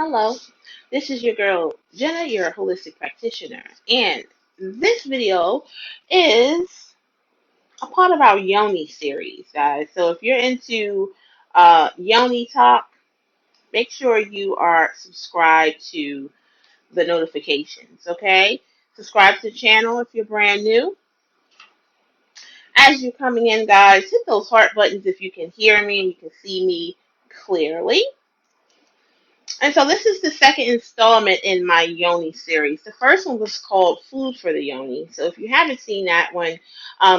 Hello, this is your girl Jenna, your holistic practitioner, and this video is a part of our Yoni series, guys. So if you're into Yoni talk, make sure you are subscribed to the notifications, okay? Subscribe to the channel if you're brand new. As you're coming in, guys, hit those heart buttons if you can hear me and you can see me clearly. And so this is the second installment in my Yoni series. The first one was called Food for the Yoni. So if you haven't seen that one,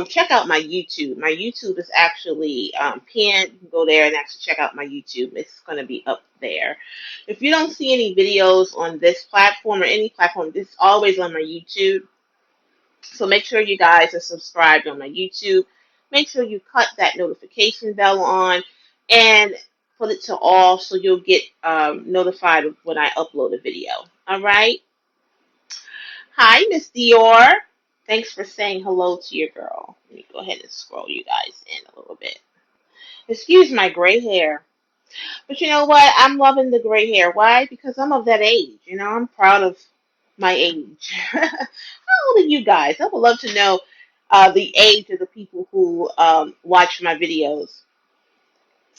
check out my YouTube. My YouTube is actually pinned. You can go there and actually check out my YouTube. It's going to be up there. If you don't see any videos on this platform or any platform, it's always on my YouTube. So make sure you guys are subscribed on my YouTube. Make sure you cut that notification bell on and put it to all so you'll get notified when I upload a video. All right. Hi, Miss Dior. Thanks for saying hello to your girl. Let me go ahead and scroll you guys in a little bit. Excuse my gray hair. But you know what? I'm loving the gray hair. Why? Because I'm of that age. I'm proud of my age. How old are you guys? I would love to know the age of the people who watch my videos.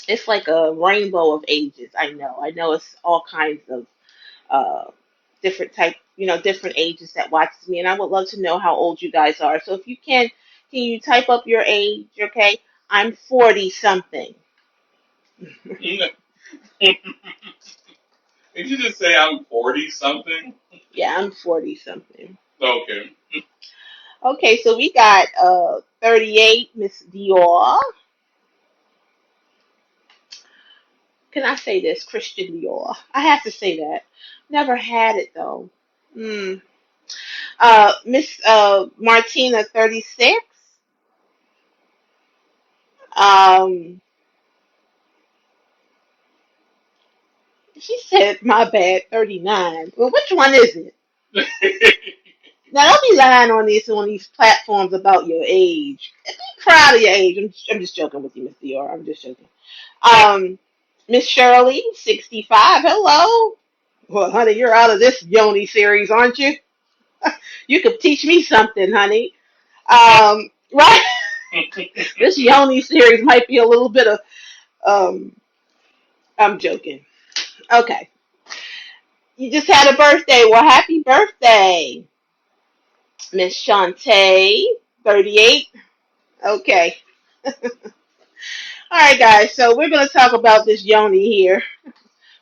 It's like a rainbow of ages. I know. I know it's all kinds of uh, different type, different ages that watches me, and I would love to know how old you guys are. So if you can you type up your age? Okay, I'm 40 something. Did you just say I'm 40 something? Yeah, I'm 40 something. Okay. Okay, so we got 38, Miss Dior. Can I say this? Christian Dior. I have to say that. Never had it though. Mm. Miss Martina, 36. Um, she said, my bad, 39. Well, which one is it? Now, don't be lying on these platforms about your age. Be proud of your age. I'm just joking with you, Miss Dior. I'm just joking. Um, Miss Shirley, 65. Hello. Well, honey, you're out of this Yoni series, aren't you? You could teach me something, honey. Right? This Yoni series might be a little bit of, um, I'm joking. Okay. You just had a birthday. Well, happy birthday, Miss Shantae, 38. Okay. All right, guys. So we're going to talk about this Yoni here,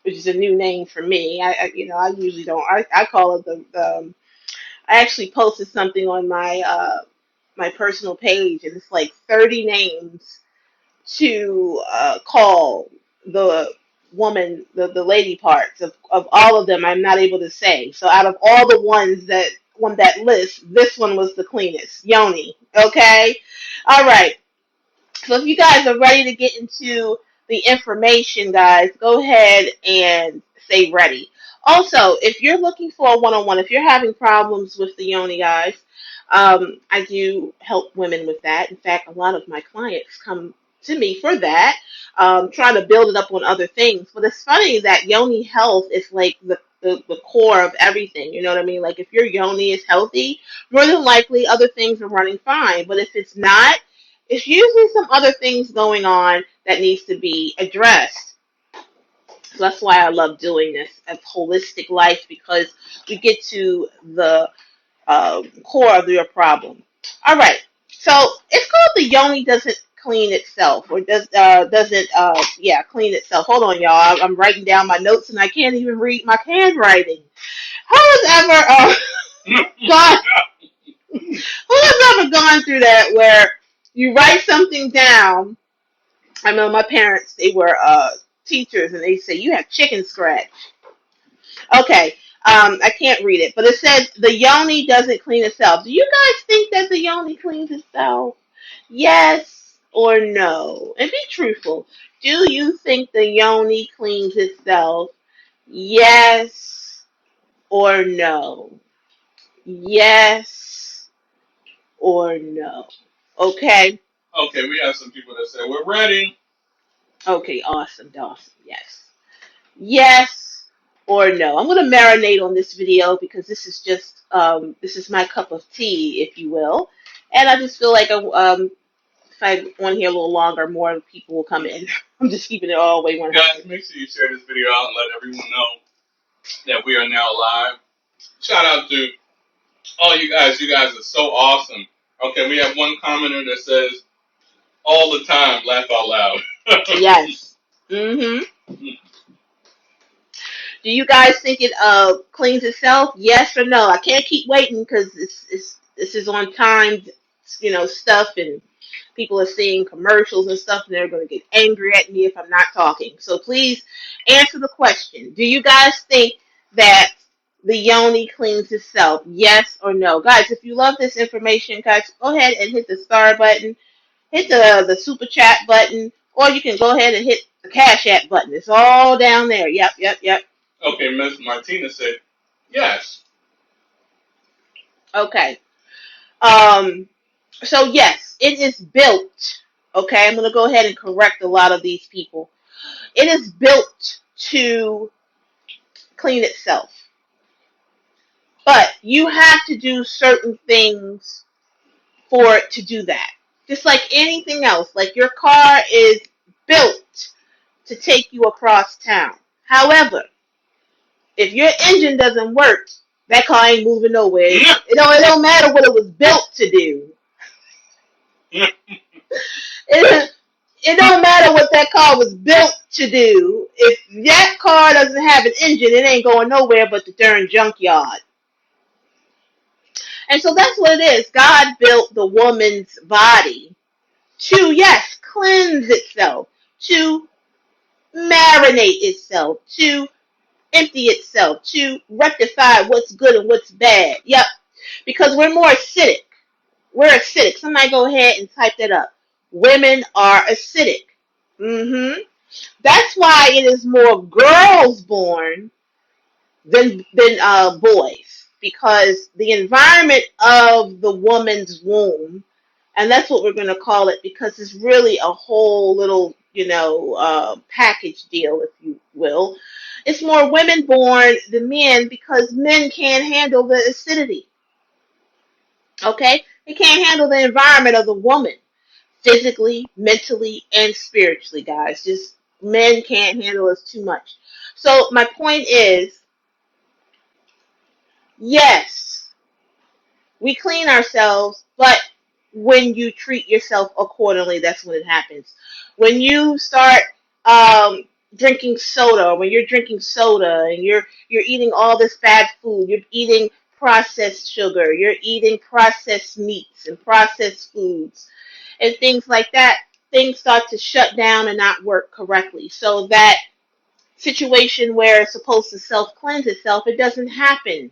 which is a new name for me. I usually don't. I call it I actually posted something on my personal page, and it's like 30 names to call the woman, the lady parts of all of them. I'm not able to say. So out of all the ones that on that list, this one was the cleanest. Yoni. Okay. All right. So if you guys are ready to get into the information, guys, go ahead and say ready. Also, if you're looking for a one-on-one, if you're having problems with the Yoni, guys, I do help women with that. In fact, a lot of my clients come to me for that, trying to build it up on other things. But it's funny that Yoni health is like the core of everything. You know what I mean? Like if your Yoni is healthy, more than likely other things are running fine. But if it's not, it's usually some other things going on that needs to be addressed. So that's why I love doing this as holistic life because we get to the core of your problem. All right, so it's called the Yoni doesn't clean itself or doesn't clean itself. Hold on, y'all. I'm writing down my notes and I can't even read my handwriting. Who has ever gone? Who has ever gone through that where you write something down? I know my parents, they were teachers, and they say, you have chicken scratch. Okay, I can't read it, but it says the yoni doesn't clean itself. Do you guys think that the yoni cleans itself? Yes or no? And be truthful. Do you think the yoni cleans itself? Yes or no? Yes or no? Okay. Okay, we have some people that say we're ready. Okay, awesome, awesome. Yes. Yes or no. I'm going to marinate on this video because this is just this is my cup of tea, if you will, and I just feel like if I on here a little longer, more people will come in. I'm just keeping it all the way 100. Guys, make sure you share this video out and let everyone know that we are now live. Shout out to all you guys. You guys are so awesome. Okay, we have one commenter that says, all the time, laugh out loud. Yes. Mhm. Do you guys think it cleans itself? Yes or no? I can't keep waiting because this is on timed, stuff, and people are seeing commercials and stuff, and they're going to get angry at me if I'm not talking. So please answer the question. Do you guys think that the Yoni cleans itself? Yes or no? Guys, if you love this information, guys, go ahead and hit the star button, hit the super chat button, or you can go ahead and hit the Cash App button. It's all down there. Yep, yep, yep. Okay, Miss Martina said, yes. Okay. Um, so yes, it is built. Okay, I'm gonna go ahead and correct a lot of these people. It is built to clean itself. But you have to do certain things for it to do that. Just like anything else, like your car is built to take you across town. However, if your engine doesn't work, that car ain't moving nowhere. It don't matter what it was built to do. It, it don't matter what that car was built to do. If that car doesn't have an engine, it ain't going nowhere but the darn junkyard. And so that's what it is. God built the woman's body to, yes, cleanse itself, to marinate itself, to empty itself, to rectify what's good and what's bad. Yep, because we're more acidic. We're acidic. Somebody go ahead and type that up. Women are acidic. Mm-hmm. That's why it is more girls born than boys, because the environment of the woman's womb, and that's what we're going to call it, because it's really a whole little package deal, if you will. It's more women born than men because men can't handle the acidity. Okay, they can't handle the environment of the woman physically, mentally, and spiritually, guys. Just men can't handle us too much. So my point is, yes, we clean ourselves, but when you treat yourself accordingly, that's when it happens. When you start drinking soda, when you're drinking soda and you're eating all this bad food, you're eating processed sugar, you're eating processed meats and processed foods and things like that, things start to shut down and not work correctly. So that situation where it's supposed to self cleanse itself, it doesn't happen.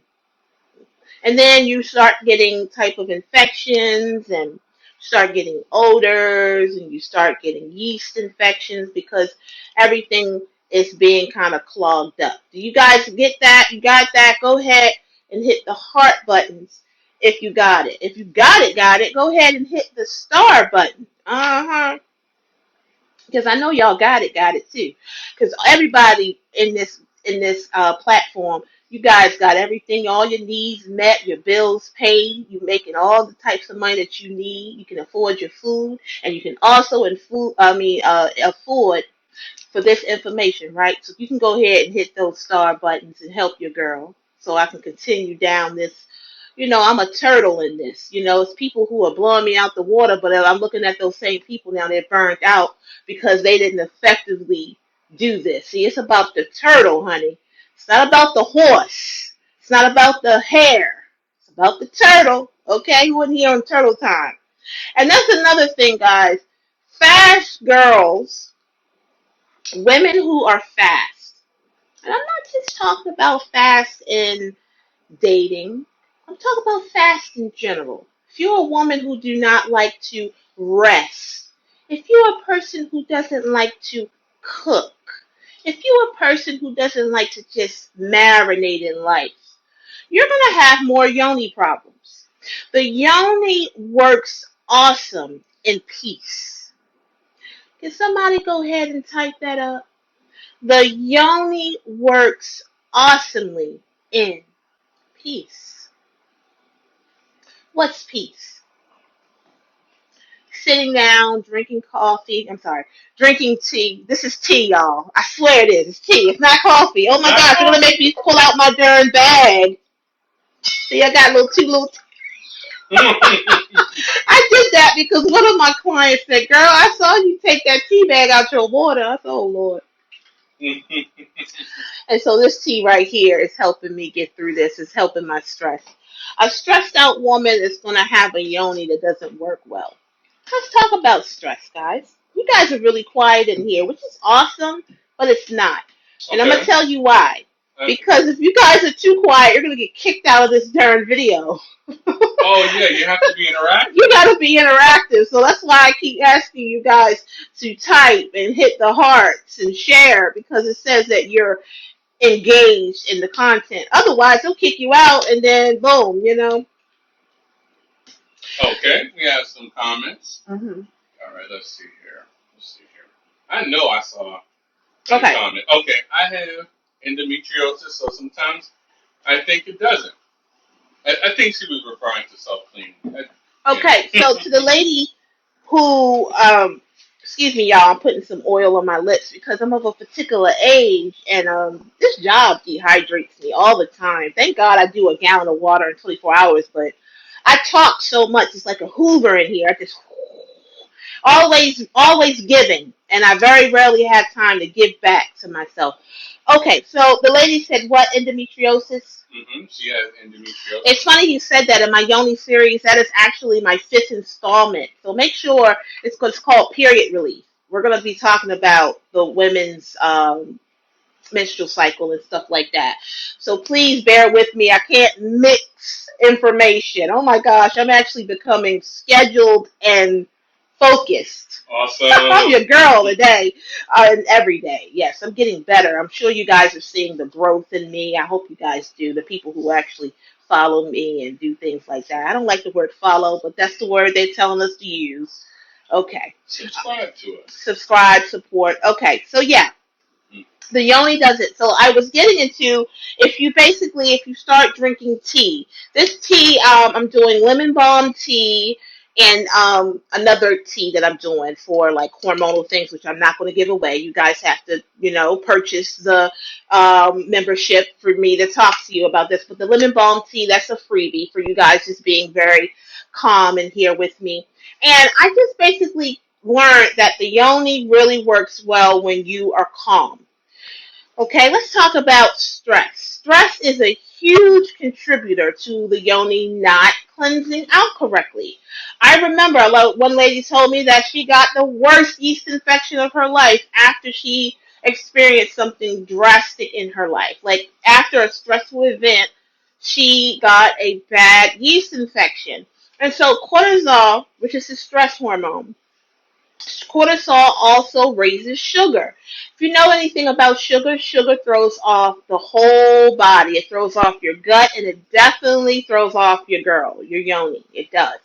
And then you start getting type of infections and start getting odors and you start getting yeast infections because everything is being kind of clogged up. Do you guys get that? You got that? Go ahead and hit the heart buttons if you got it. If you got it, go ahead and hit the star button. Uh-huh. Because I know y'all got it too. Because everybody in this platform, you guys got everything, all your needs met, your bills paid, you making all the types of money that you need. You can afford your food, and you can also afford for this information, right? So you can go ahead and hit those star buttons and help your girl so I can continue down this. I'm a turtle in this. It's people who are blowing me out the water, but I'm looking at those same people now, they're burnt out because they didn't effectively do this. See, it's about the turtle, honey. It's not about the horse. It's not about the hare. It's about the turtle. Okay? You wouldn't hear on turtle time. And that's another thing, guys. Fast girls, women who are fast, and I'm not just talking about fast in dating, I'm talking about fast in general. If you're a woman who do not like to rest, if you're a person who doesn't like to cook, if you're a person who doesn't like to just marinate in life, you're going to have more yoni problems. The yoni works awesome in peace. Can somebody go ahead and type that up? The yoni works awesomely in peace. What's peace? Sitting down, drinking coffee. I'm sorry, drinking tea. This is tea, y'all. I swear it is. It's tea. It's not coffee. Oh my Not gosh, you're gonna make coffee. me pull out my darn bag. See, I got little two little. I did that because one of my clients said, "Girl, I saw you take that tea bag out your water." I said, "Oh Lord." And so this tea right here is helping me get through this. It's helping my stress. A stressed out woman is going to have a yoni that doesn't work well. Let's talk about stress, guys. You guys are really quiet in here, which is awesome, but it's not. And I'm going to Okay. tell you why. Because if you guys are too quiet, you're going to get kicked out of this darn video. Oh yeah, you have to be You interactive. got to be interactive. So that's why I keep asking you guys to type and hit the hearts and share because it says that you're engaged in the content. Otherwise, they'll kick you out and then boom, you know. Okay, we have some comments. Hmm. All right, let's see here. Let's see here. I know I saw a Okay. comment. Okay, I have endometriosis, so sometimes I think it doesn't. I think she was referring to self cleaning. Yeah. Okay. So to the lady who, excuse me, y'all, I'm putting some oil on my lips because I'm of a particular age, and this job dehydrates me all the time. Thank God I do a gallon of water in 24 hours, but I talk so much. It's like a Hoover in here. I just always giving, and I very rarely have time to give back to myself. Okay, so the lady said what endometriosis? She has It's endometriosis. funny you said that in my Yoni series. That is actually my fifth installment. So make sure it's what's called period relief. We're going to be talking about the women's menstrual cycle and stuff like that. So please bear with me. I can't mix information. Oh my gosh, I'm actually becoming scheduled and focused. I'm Awesome. your girl today and every day. Yes, I'm getting better. I'm sure you guys are seeing the growth in me. I hope you guys do. The people who actually follow me and do things like that. I don't like the word follow, but that's the word they're telling us to use. Okay. Subscribe to us. Subscribe, support. Okay, so yeah, the yoni does it. So I was getting into if you start drinking tea. This tea, I'm doing lemon balm tea and another tea that I'm doing for like hormonal things, which I'm not going to give away. You guys have to, purchase the membership for me to talk to you about this. But the lemon balm tea, that's a freebie for you guys just being very calm and here with me. And I just basically learned that the yoni really works well when you are calm. Okay, let's talk about stress. Stress is a huge contributor to the yoni not cleansing out correctly. I remember one lady told me that she got the worst yeast infection of her life after she experienced something drastic in her life. Like after a stressful event, she got a bad yeast infection. And so cortisol, which is the stress hormone, cortisol also raises sugar. If you know anything about sugar, sugar throws off the whole body. It throws off your gut and it definitely throws off your girl, your yoni. It does.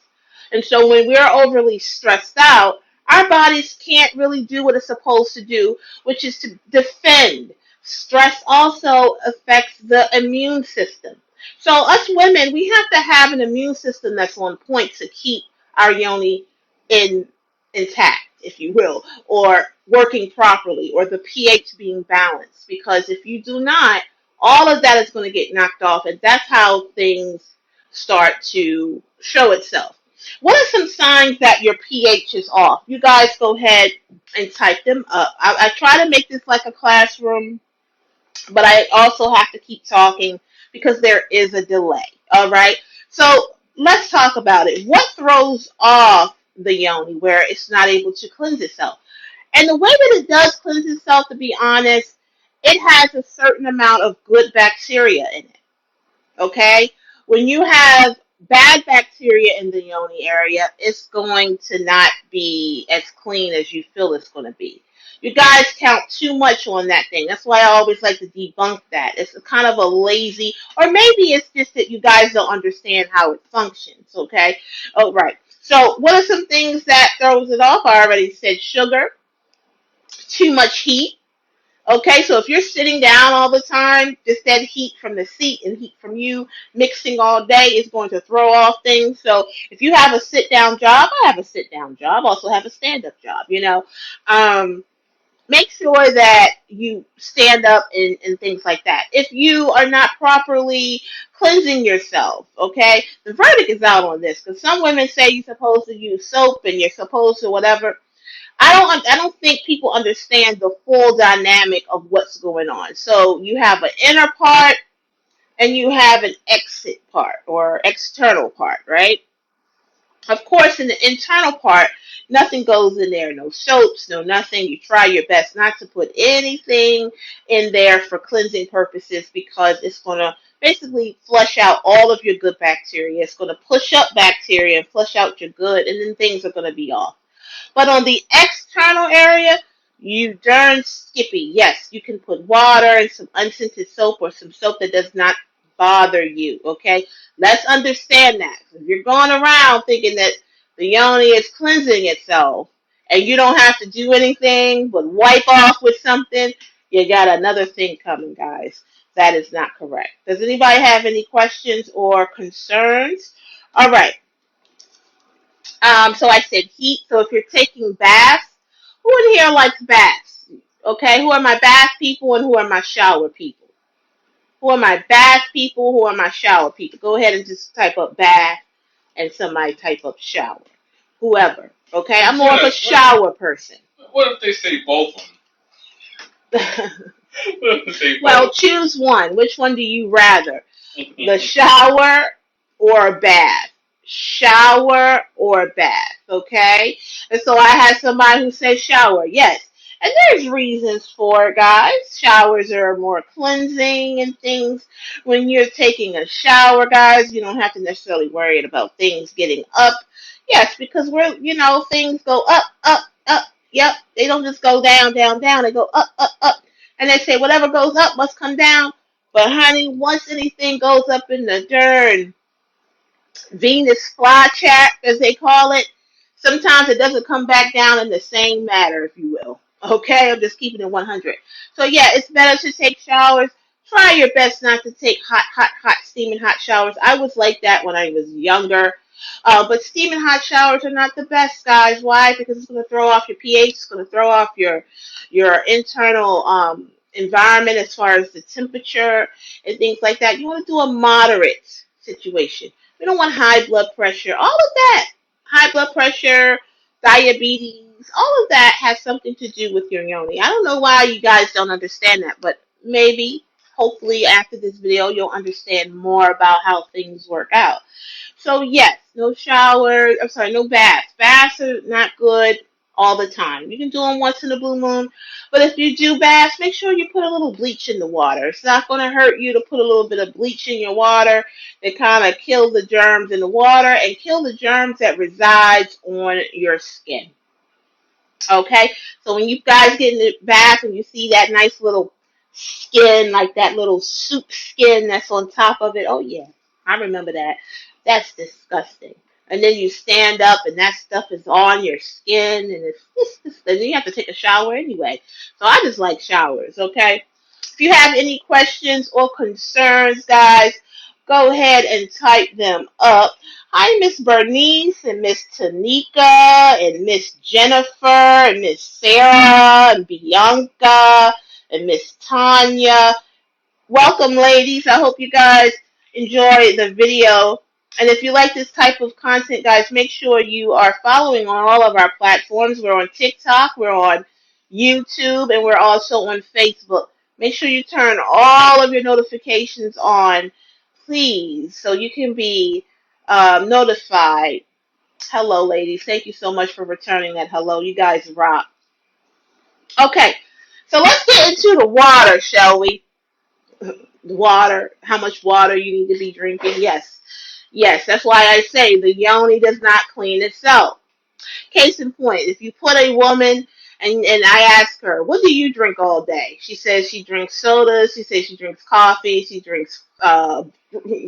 And so when we're overly stressed out, our bodies can't really do what it's supposed to do, which is to defend. Stress also affects the immune system. So us women, we have to have an immune system that's on point to keep our yoni in intact, if you will, or working properly, or the pH being balanced. Because if you do not, all of that is going to get knocked off, and that's how things start to show itself. What are some signs that your pH is off? You guys go ahead and type them up. I try to make this like a classroom, but I also have to keep talking because there is a delay. All right. So let's talk about it. What throws off the yoni where it's not able to cleanse itself? And the way that it does cleanse itself, to be honest, it has a certain amount of good bacteria in it. Okay? When you have bad bacteria in the yoni area, it's going to not be as clean as you feel it's going to be. You guys count too much on that thing. That's why I always like to debunk that. It's kind of a lazy, or maybe it's just that you guys don't understand how it functions, okay? Oh, right. So what are some things that throws it off? I already said sugar, too much heat, Okay, so if you're sitting down all the time, just that heat from the seat and heat from you mixing all day is going to throw off things. So if you have a sit down job, I have a sit down job, also have a stand up job, um, make sure that you stand up and things like that. If you are not properly cleansing yourself, okay, the verdict is out on this because some women say you're supposed to use soap and you're supposed to whatever. I don't think people understand the full dynamic of what's going on. So you have an inner part and you have an exit part or external part, right? Of course, in the internal part, nothing goes in there, no soaps, no nothing. You try your best not to put anything in there for cleansing purposes because it's going to basically flush out all of your good bacteria. It's going to push up bacteria and flush out your good, and then things are going to be off. But on the external area, you darn skippy. Yes, you can put water and some unscented soap or some soap that does not bother you. Okay, let's understand that. If you're going around thinking that the yoni is cleansing itself and you don't have to do anything but wipe off with something, you got another thing coming, guys. That is not correct. Does anybody have any questions or concerns? All right. So I said heat. So if you're taking baths, who in here likes baths? Okay, who are my bath people and who are my shower people? Who are my bath people? Who are my shower people? Go ahead and just type up bath and somebody type up shower. Whoever. Okay, I'm more of a shower person. What if they say both of them? What if they say Well, both? choose one. Which one do you rather? The shower or bath? Shower or bath, okay? And so I had somebody who said shower, yes. And there's reasons for it, guys. Showers are more cleansing and things. When you're taking a shower, guys, you don't have to necessarily worry about things getting up. Yes, because things go up, up, up. Yep, they don't just go down, down, down. They go up, up, up. And they say whatever goes up must come down. But honey, once anything goes up in the dirt, Venus flytrap, as they call it, sometimes it doesn't come back down in the same matter, if you will. Okay, I'm just keeping it 100. So yeah, it's better to take showers. Try your best not to take hot, hot, hot, steaming hot showers. I was like that when I was younger. But steaming hot showers are not the best, guys. Why? Because it's going to throw off your pH. It's going to throw off your internal environment as far as the temperature and things like that. You want to do a moderate situation. We don't want high blood pressure. All of that, high blood pressure, diabetes, all of that has something to do with your yoni. I don't know why you guys don't understand that, but maybe, hopefully, after this video, you'll understand more about how things work out. So yes, no shower. I'm sorry, no baths. Baths are not good all the time. You can do them once in a blue moon, but if you do baths, make sure you put a little bleach in the water. It's not going to hurt you to put a little bit of bleach in your water to kind of kill the germs in the water and kill the germs that resides on your skin. Okay, so when you guys get in the bath and you see that nice little skin, like that little soup skin that's on top of it, oh yeah, I remember that. That's disgusting. And then you stand up and that stuff is on your skin and and you have to take a shower anyway. So I just like showers, okay? If you have any questions or concerns, guys, go ahead and type them up. Hi, Miss Bernice and Miss Tanika and Miss Jennifer and Miss Sarah and Bianca and Miss Tanya. Welcome, ladies. I hope you guys enjoy the video. And if you like this type of content, guys, make sure you are following on all of our platforms. We're on TikTok, we're on YouTube, and we're also on Facebook. Make sure you turn all of your notifications on, please, so you can be notified. Hello, ladies. Thank you so much for returning that hello. You guys rock. Okay, so let's get into the water, shall we? Water, how much water you need to be drinking. Yes, yes, that's why I say the yoni does not clean itself. Case in point, if you put a woman and I ask her, what do you drink all day? She says she drinks sodas, she says she drinks coffee, she drinks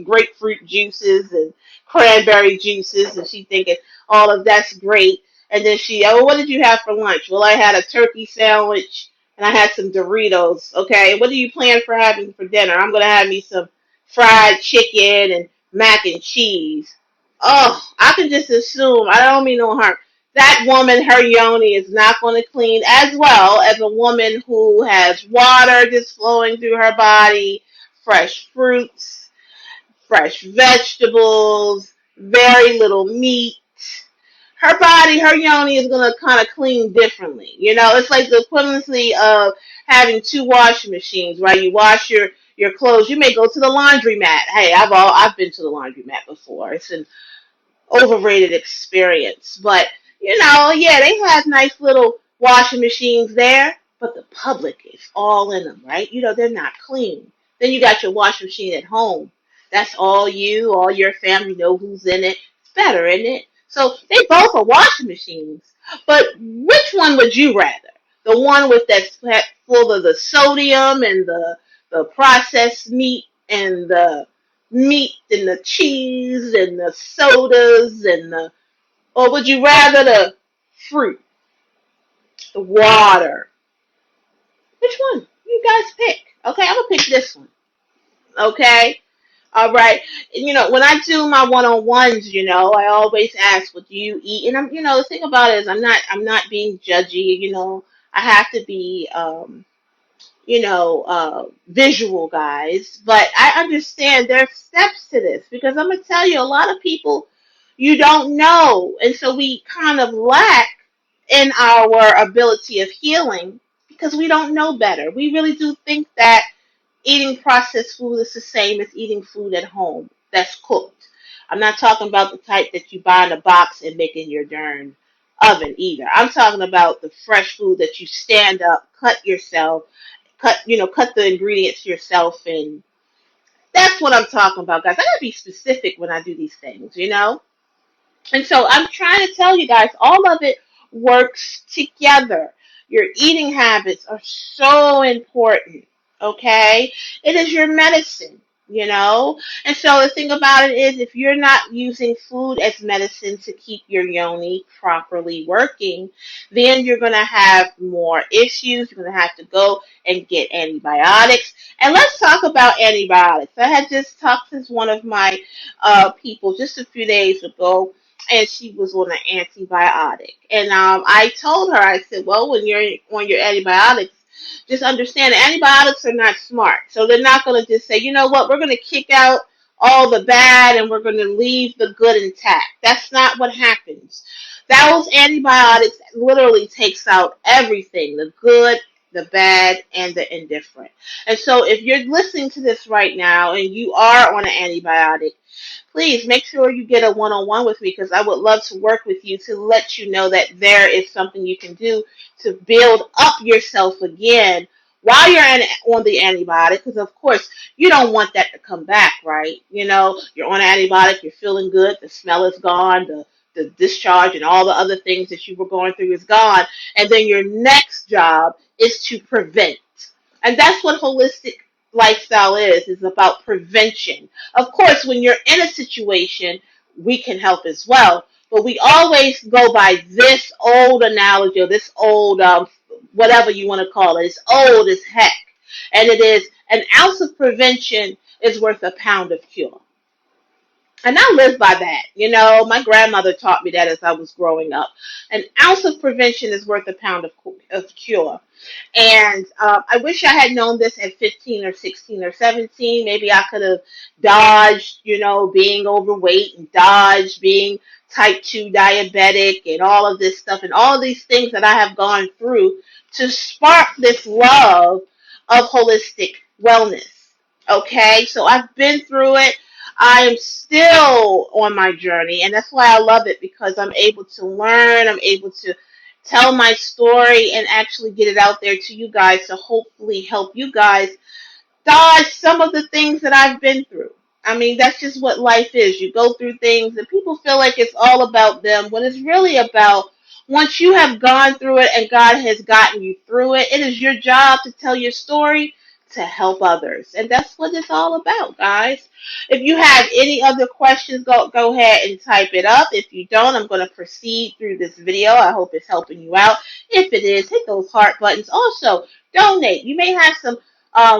grapefruit juices and cranberry juices, and she thinking all of that's great. And then what did you have for lunch? Well, I had a turkey sandwich and I had some Doritos. Okay, what do you plan for having for dinner? I'm gonna have me some fried chicken and mac and cheese. Oh, I can just assume. I don't mean no harm. That woman, her yoni is not going to clean as well as a woman who has water just flowing through her body, fresh fruits, fresh vegetables, very little meat. Her body, her yoni is gonna kind of clean differently. You know, it's like the equivalency of having two washing machines, right? You wash your clothes. You may go to the laundromat. Hey, I've been to the laundromat before. It's an overrated experience. But yeah, they have nice little washing machines there, but the public is all in them, right? They're not clean. Then you got your washing machine at home. That's all your family know who's in it. It's better, isn't it? So they both are washing machines. But which one would you rather? The one with that's full of the sodium and the processed meat and the meat and the cheese and the sodas or would you rather the fruit, the water? Which one? You guys pick. Okay, I'm gonna pick this one. Okay, all right. And, when I do my one-on-ones, I always ask, "What do you eat?" And the thing about it is, I'm not being judgy. I have to be, visual guys. But I understand there's steps to this because I'm gonna tell you, a lot of people you don't know, and so we kind of lack in our ability of healing because we don't know better. We really do think that eating processed food is the same as eating food at home that's cooked. I'm not talking about the type that you buy in a box and make in your darn oven either. I'm talking about the fresh food that you stand up, cut yourself, cut the ingredients yourself, and that's what I'm talking about, guys. I gotta be specific when I do these things. And so I'm trying to tell you guys, all of it works together. Your eating habits are so important, okay? It is your medicine. And so the thing about it is, if you're not using food as medicine to keep your yoni properly working, then you're going to have more issues. You're going to have to go and get antibiotics. And let's talk about antibiotics. I had just talked to one of my people just a few days ago, and she was on an antibiotic. And I told her, I said, well, when you're on your antibiotics, just understand that antibiotics are not smart. So they're not going to just say, you know what, we're going to kick out all the bad and we're going to leave the good intact. That's not what happens. Those antibiotics literally takes out everything, the good, the bad, and the indifferent. And so if you're listening to this right now and you are on an antibiotic, please make sure you get a one-on-one with me because I would love to work with you to let you know that there is something you can do to build up yourself again while you're on the antibiotic, because of course you don't want that to come back, right? You're on antibiotic, you're feeling good, the smell is gone, the discharge and all the other things that you were going through is gone, and then your next job is to prevent. And that's what holistic lifestyle is about prevention. Of course, when you're in a situation, we can help as well. But we always go by this old analogy or this old, whatever you want to call it. It's old as heck. And it is an ounce of prevention is worth a pound of cure. And I live by that. My grandmother taught me that as I was growing up. An ounce of prevention is worth a pound of cure. And I wish I had known this at 15 or 16 or 17. Maybe I could have dodged, being overweight and dodged being type 2 diabetic and all of this stuff and all of these things that I have gone through to spark this love of holistic wellness. Okay, so I've been through it. I am still on my journey, and that's why I love it because I'm able to learn, I'm able to tell my story and actually get it out there to you guys to hopefully help you guys dodge some of the things that I've been through. I mean, that's just what life is. You go through things and people feel like it's all about them when it's really about once you have gone through it and God has gotten you through it, it is your job to tell your story to help others. And that's what it's all about, guys. If you have any other questions, go ahead and type it up. If you don't, I'm going to proceed through this video. I hope it's helping you out. If it is, hit those heart buttons. Also, donate. You may have some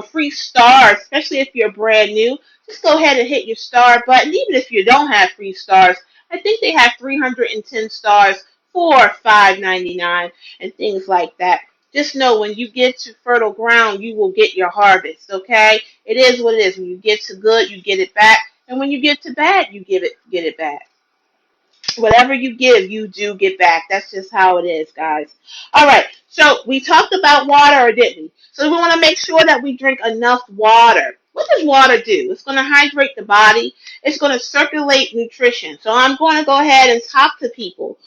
free stars, especially if you're brand new. Just go ahead and hit your star button. Even if you don't have free stars, I think they have 310 stars for $5.99 and things like that. Just know when you get to fertile ground, you will get your harvest. Okay, it is what it is. When you get to good, you get it back, and when you get to bad, you get it back. Whatever you give, you do get back. That's just how it is, guys. All right. So we talked about water, or didn't we? So we want to make sure that we drink enough water. What does water do? It's going to hydrate the body. It's going to circulate nutrition. So I'm going to go ahead and talk to people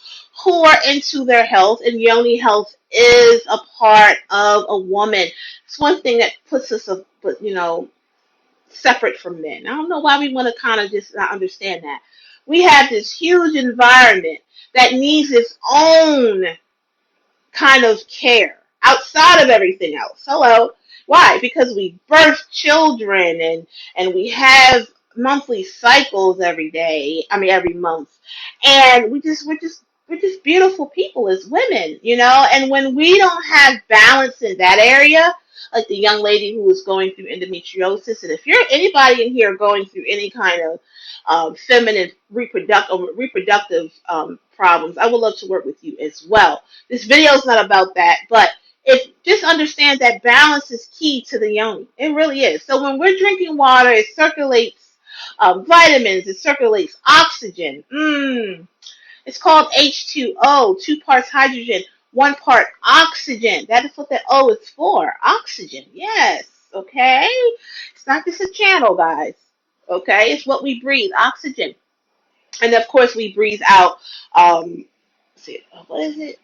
who are into their health, and Yoni Health is a part of a woman. It's one thing that puts us, separate from men. I don't know why we want to kind of just not understand that. We have this huge environment that needs its own kind of care outside of everything else. Hello. Why? Because we birth children and we have monthly cycles every day. I mean every month. And we're just beautiful people as women, and when we don't have balance in that area, like the young lady who was going through endometriosis, and if you're anybody in here going through any kind of feminine reproductive problems, I would love to work with you as well. This video is not about that, but if just understand that balance is key to the yoni. It really is. So when we're drinking water, it circulates vitamins, it circulates oxygen. It's called H2O, 2 parts hydrogen, 1 part oxygen. That is what that O is for. Oxygen. Yes. Okay. It's not just a channel, guys. Okay. It's what we breathe. Oxygen. And of course, we breathe out. What is it?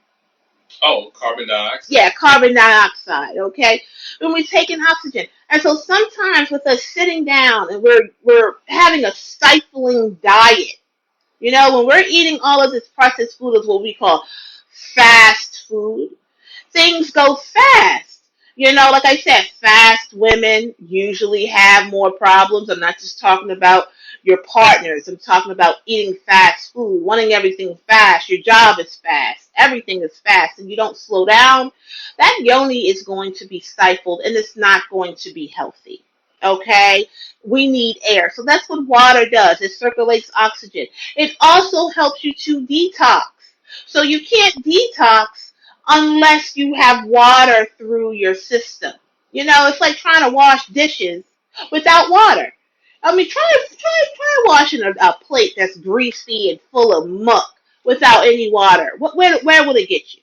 Oh, carbon dioxide. Yeah, carbon dioxide. Okay, when we take in oxygen, and so sometimes with us sitting down and we're having a stifling diet. When we're eating all of this processed food is what we call fast food. Things go fast. Like I said, fast women usually have more problems. I'm not just talking about your partners. I'm talking about eating fast food, wanting everything fast. Your job is fast. Everything is fast, and you don't slow down. That yoni is going to be stifled, and it's not going to be healthy. Okay? We need air. So that's what water does. It circulates oxygen. It also helps you to detox. So you can't detox unless you have water through your system. It's like trying to wash dishes without water. I mean, try washing a plate that's greasy and full of muck without any water. Where will it get you?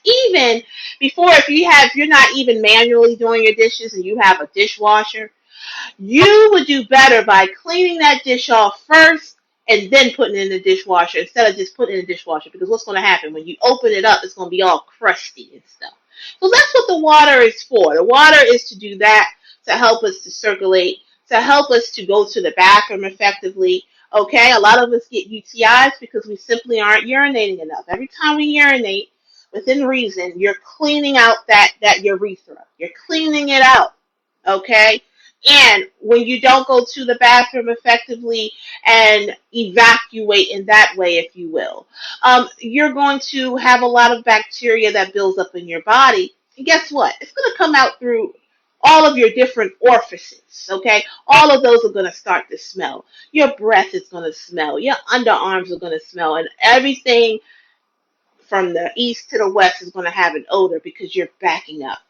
Even before, if you're not even manually doing your dishes and you have a dishwasher, you would do better by cleaning that dish off first and then putting it in the dishwasher instead of just putting it in the dishwasher. Because what's going to happen when you open it up, it's going to be all crusty and stuff. So that's what the water is for. The water is to do that, to help us to circulate, to help us to go to the bathroom effectively. Okay, a lot of us get UTIs because we simply aren't urinating enough. Every time we urinate, within reason, you're cleaning out that urethra. You're cleaning it out. Okay? And when you don't go to the bathroom effectively and evacuate in that way, if you will, you're going to have a lot of bacteria that builds up in your body. And guess what? It's going to come out through all of your different orifices, okay? All of those are going to start to smell. Your breath is going to smell. Your underarms are going to smell. And everything from the east to the west is going to have an odor because you're backing up.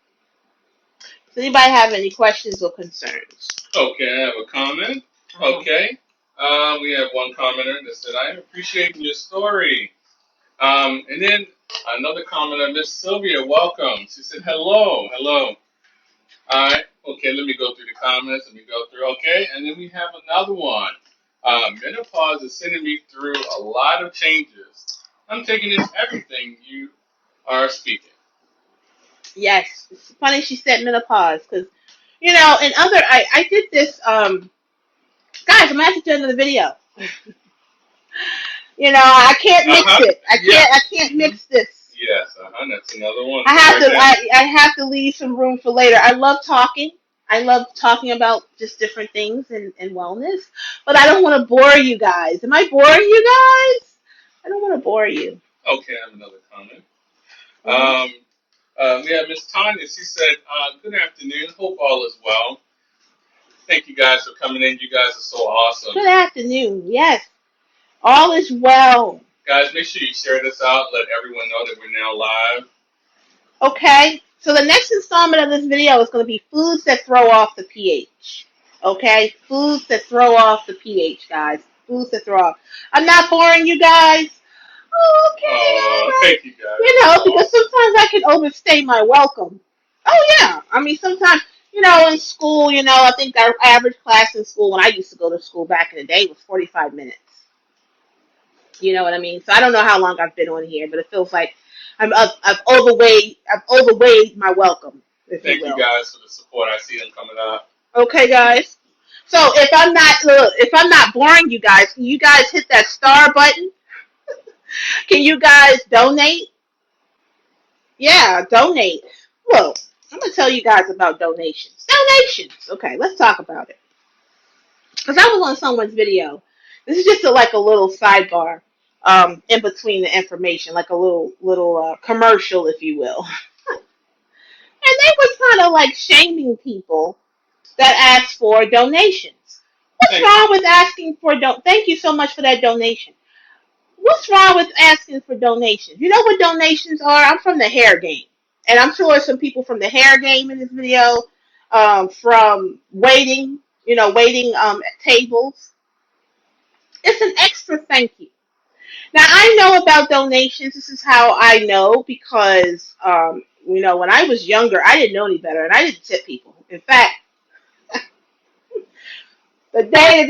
Does anybody have any questions or concerns? Okay, I have a comment. Okay. We have one commenter that said, I appreciate your story. And then another commenter, Miss Sylvia, welcome. She said, hello. All right. Okay, let me go through the comments. Okay, and then we have another one. Menopause is sending me through a lot of changes. I'm taking in everything you are speaking. Yes, it's funny she said menopause because, I did this, guys, I'm going to have to do another video. I can't mix it. I can't mix this. Yes, that's another one. I have to leave some room for later. I love talking. I love talking about just different things and wellness, but I don't want to bore you guys. Am I boring you guys? I don't want to bore you. Okay, I have another comment. We have Miss Tanya. She said, "Good afternoon. Hope all is well. Thank you guys for coming in. You guys are so awesome. Good afternoon. Yes, all is well. Guys, make sure you share this out. Let everyone know that we're now live. Okay, so the next installment of this video is going to be foods that throw off the pH. Okay, foods that throw off the pH, guys. Foods that throw off. I'm not boring you guys. Oh, okay, all Oh, right. thank you guys. You That's know, because awesome. sometimes I can overstay my welcome. Oh yeah, I mean sometimes in school, I think our average class in school when I used to go to school back in the day was 45 minutes. You know what I mean? So I don't know how long I've been on here, but it feels like I've overweighed my welcome, if you Thank you will. guys for the support. I see them coming up. Okay, guys. So if I'm not boring you guys, can you guys hit that star button? Can you guys donate? Yeah, donate. Well, I'm gonna tell you guys about donations. Donations. Okay, let's talk about it. Because I was on someone's video. This is just like a little sidebar, in between the information, like a little commercial, if you will. And they was kind of like shaming people that asked for donations. What's Thank you. wrong with asking for Thank you so much for that donation. What's wrong with asking for donations? You know what donations are? I'm from the hair game, and I'm sure some people from the hair game in this video, from waiting at tables. It's an extra thank you. Now I know about donations. This is how I know because when I was younger, I didn't know any better, and I didn't tip people. In fact, the day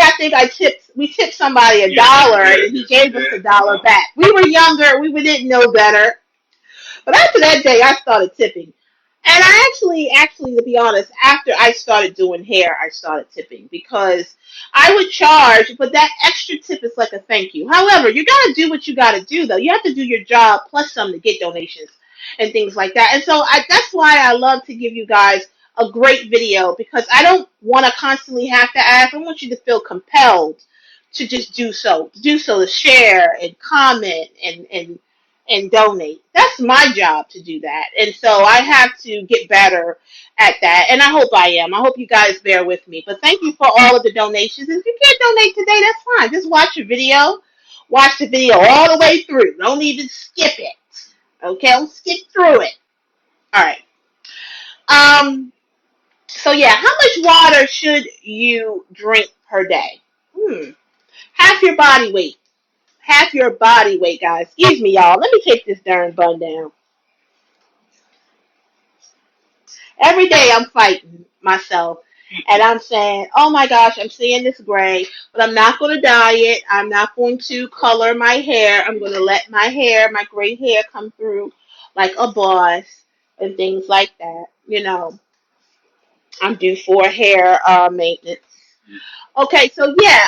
I think we tipped somebody a Yes, you dollar, did. and he Yes, you gave us the did. dollar back. We were younger. We didn't know better. But after that day, I started tipping. And I actually, to be honest, after I started doing hair, I started tipping because I would charge, but that extra tip is like a thank you. However, you got to do what you got to do, though. You have to do your job plus some to get donations and things like that. And so that's why I love to give you guys a great video because I don't want to constantly have to ask. I want you to feel compelled to just do so to share and comment and donate. That's my job to do that. And so I have to get better at that. And I hope I am. I hope you guys bear with me. But thank you for all of the donations. If you can't donate today, that's fine. Just watch your video. Watch the video all the way through. Don't even skip it. Okay? Don't skip through it. All right. So yeah, how much water should you drink per day? Half your body weight. Half your body weight, guys. Excuse me, y'all. Let me take this darn bun down. Every day I'm fighting myself and I'm saying, oh my gosh, I'm seeing this gray, but I'm not going to dye it. I'm not going to color my hair. I'm going to let my gray hair come through like a boss and things like that. I'm due for hair maintenance. Okay, so yeah,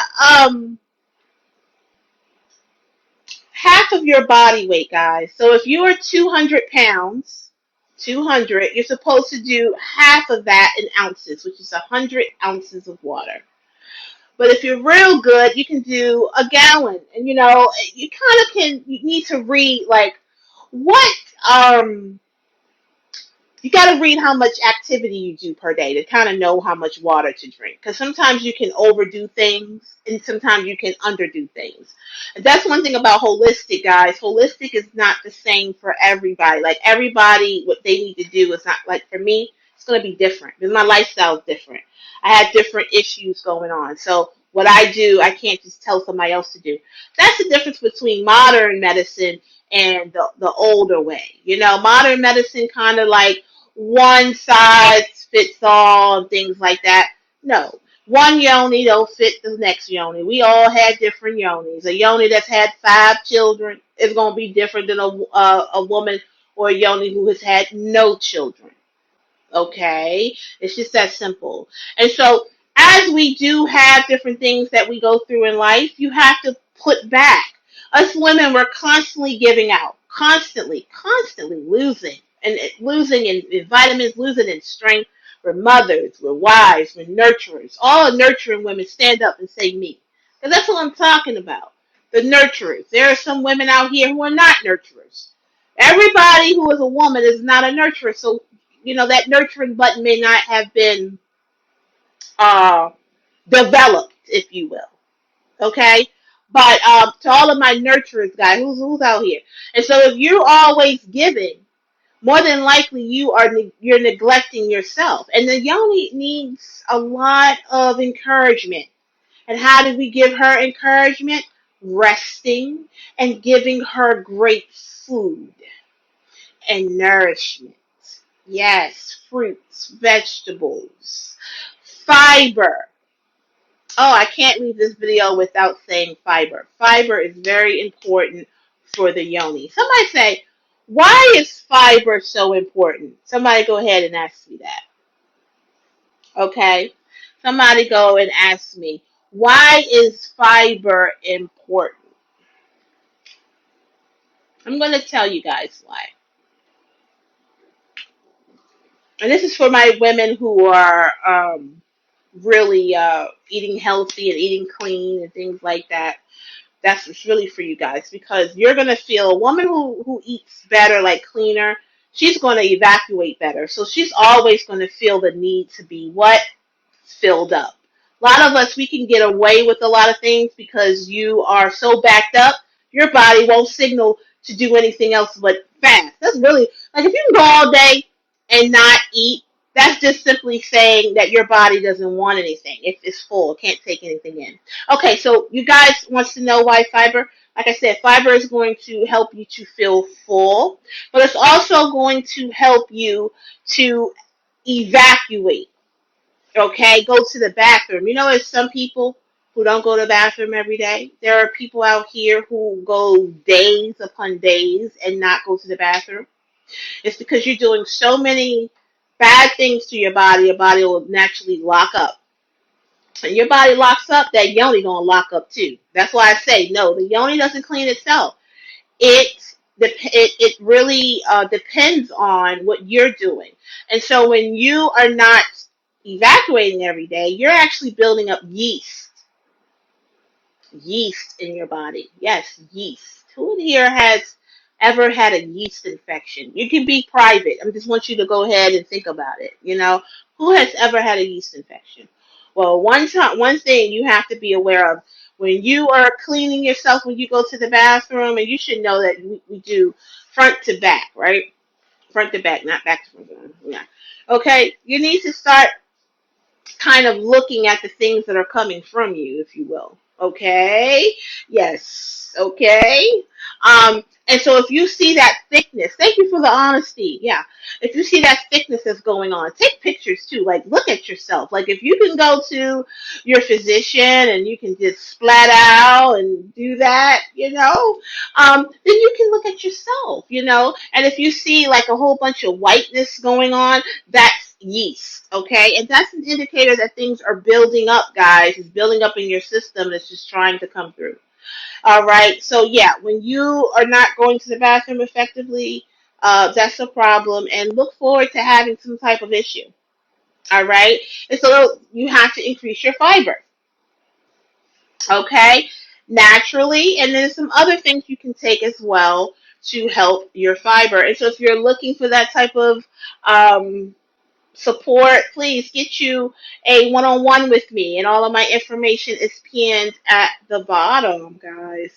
half of your body weight, guys. So if you are 200 pounds, 200, you're supposed to do half of that in ounces, which is 100 ounces of water. But if you're real good, you can do a gallon. And you kind of you need to read like what you got to read how much activity you do per day to kind of know how much water to drink. Because sometimes you can overdo things and sometimes you can underdo things. And that's one thing about holistic, guys. Holistic is not the same for everybody. Like everybody, what they need to do is not like for me, it's going to be different because my lifestyle is different. I had different issues going on. So what I do, I can't just tell somebody else to do. That's the difference between modern medicine and the older way. Modern medicine kind of like one size fits all and things like that. No. One yoni don't fit the next yoni. We all had different yonis. A yoni that's had 5 children is going to be different than a woman or a yoni who has had no children. Okay? It's just that simple. And so, as we do have different things that we go through in life, you have to put back. Us women, we're constantly giving out, constantly losing, and losing in vitamins, losing in strength. We're mothers, we're wives, we're nurturers. All nurturing women stand up and say me. Because that's what I'm talking about. The nurturers. There are some women out here who are not nurturers. Everybody who is a woman is not a nurturer. So, that nurturing button may not have been uh, developed, if you will. Okay? But to all of my nurturers, guys, who's out here? And so if you're always giving, more than likely you're neglecting yourself. And the yoni needs a lot of encouragement. And how do we give her encouragement? Resting and giving her great food and nourishment. Yes, fruits, vegetables, fiber. Oh, I can't leave this video without saying fiber. Fiber is very important for the yoni. Somebody say, why is fiber so important? Somebody go ahead and ask me that. Okay? Somebody go and ask me, why is fiber important? I'm going to tell you guys why. And this is for my women who are really eating healthy and eating clean and things like that. That's what's really for you guys, because you're going to feel a woman who eats better, like cleaner, she's going to evacuate better. So she's always going to feel the need to be what? Filled up. A lot of us, we can get away with a lot of things because you are so backed up, your body won't signal to do anything else but fast. That's really, like, if you can go all day and not eat, that's just simply saying that your body doesn't want anything. It's full, it can't take anything in. Okay, so you guys wants to know why fiber? Like I said, fiber is going to help you to feel full, but it's also going to help you to evacuate. Okay, go to the bathroom. There's some people who don't go to the bathroom every day. There are people out here who go days upon days and not go to the bathroom. It's because you're doing so many bad things to your body will naturally lock up. And your body locks up, that yoni gonna lock up too. That's why I say no, the yoni doesn't clean itself. It really depends on what you're doing. And so when you are not evacuating every day, you're actually building up yeast in your body. Yes, yeast. Who in here has ever had a yeast infection? You can be private. I just want you to go ahead and think about it. Who has ever had a yeast infection? Well, one thing you have to be aware of when you are cleaning yourself, when you go to the bathroom, and you should know that we do front to back, right? Front to back, not back to front. Yeah. Okay, you need to start kind of looking at the things that are coming from you, if you will. Okay? Yes. Okay? And so if you see that thickness, thank you for the honesty. Yeah. If you see that thickness that's going on, take pictures too. Like, look at yourself. Like, if you can go to your physician and you can just splat out and do that, then you can look at yourself. And if you see like a whole bunch of whiteness going on, that's yeast, okay? And that's an indicator that things are building up, guys. It's building up in your system. It's just trying to come through. All right. So yeah, when you are not going to the bathroom effectively, that's a problem. And look forward to having some type of issue. All right. And so you have to increase your fiber. Okay. Naturally, and then some other things you can take as well to help your fiber. And so if you're looking for that type of support, please get you a one-on-one with me, and all of my information is pinned at the bottom, guys.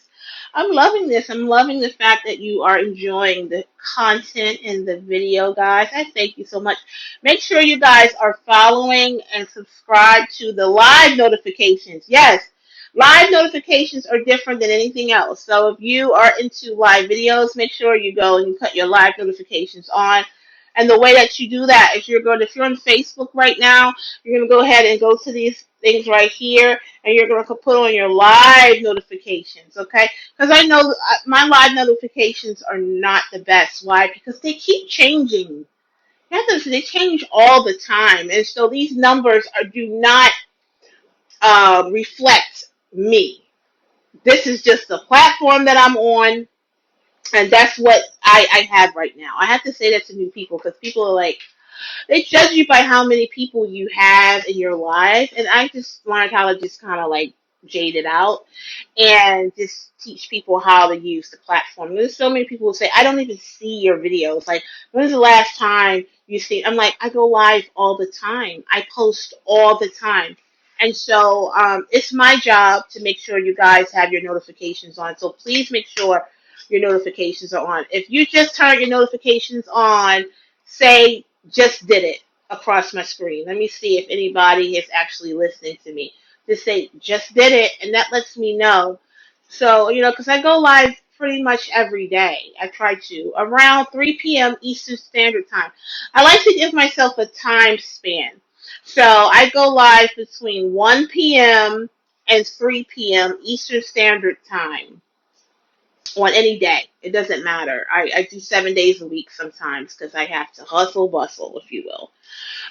I'm loving this. I'm loving the fact that you are enjoying the content in the video, guys. I thank you so much. Make sure you guys are following and subscribe to the live notifications. Yes, live notifications are different than anything else. So if you are into live videos, make sure you go and you put your live notifications on. And the way that you do that is if you're on Facebook right now, you're going to go ahead and go to these things right here, and you're going to put on your live notifications, okay? Because I know my live notifications are not the best. Why? Because they keep changing. They change all the time. And so these numbers do not reflect me. This is just the platform that I'm on, and that's what I have right now. I have to say that to new people because people are like, they judge you by how many people you have in your life, and I just learned how to just kind of like jaded out, and just teach people how to use the platform. There's so many people who say, I don't even see your videos. Like, when's the last time you see? I'm like, I go live all the time. I post all the time. And so it's my job to make sure you guys have your notifications on. So please make sure your notifications are on. If you just turn your notifications on, say, just did it across my screen. Let me see if anybody is actually listening to me. Just say, just did it, and that lets me know. So, because I go live pretty much every day. I try to, around 3 p.m. Eastern Standard Time. I like to give myself a time span. So I go live between 1 p.m. and 3 p.m. Eastern Standard Time on any day. It doesn't matter. I do 7 days a week sometimes because I have to hustle bustle, if you will.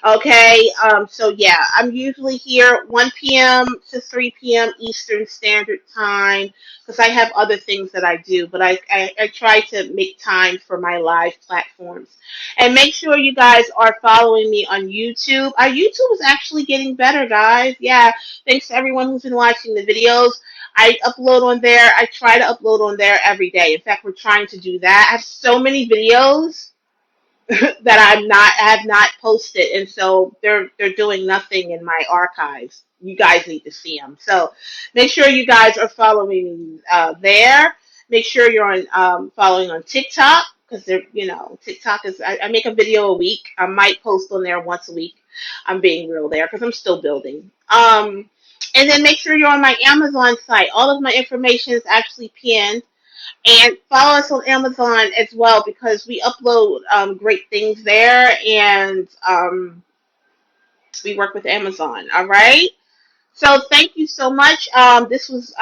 Okay, so yeah, I'm usually here 1 p.m. to 3 p.m. Eastern Standard Time because I have other things that I do, but I try to make time for my live platforms. And make sure you guys are following me on YouTube. Our YouTube is actually getting better, guys. Yeah, thanks to everyone who's been watching the videos. I upload on there. I try to upload on there every day. In fact, we're trying to do that. I have so many videos that I have not posted, and so they're doing nothing in my archives. You guys need to see them. So make sure you guys are following me there. Make sure you're on following on TikTok because they're TikTok is I make a video a week. I might post on there once a week. I'm being real there because I'm still building. And then make sure you're on my Amazon site. All of my information is actually pinned. And follow us on Amazon as well because we upload great things there, and we work with Amazon. All right. So thank you so much. I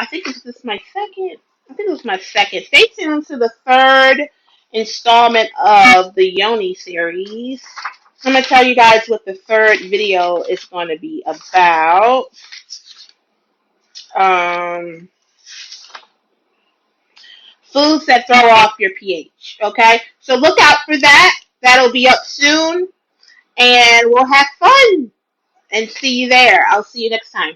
think this is my second. I think it was my second. Stay tuned to the third installment of the Yoni series. I'm gonna tell you guys what the third video is going to be about. Um, Foods that throw off your pH. Okay, so look out for that. That'll be up soon, and we'll have fun and see you there. I'll see you next time.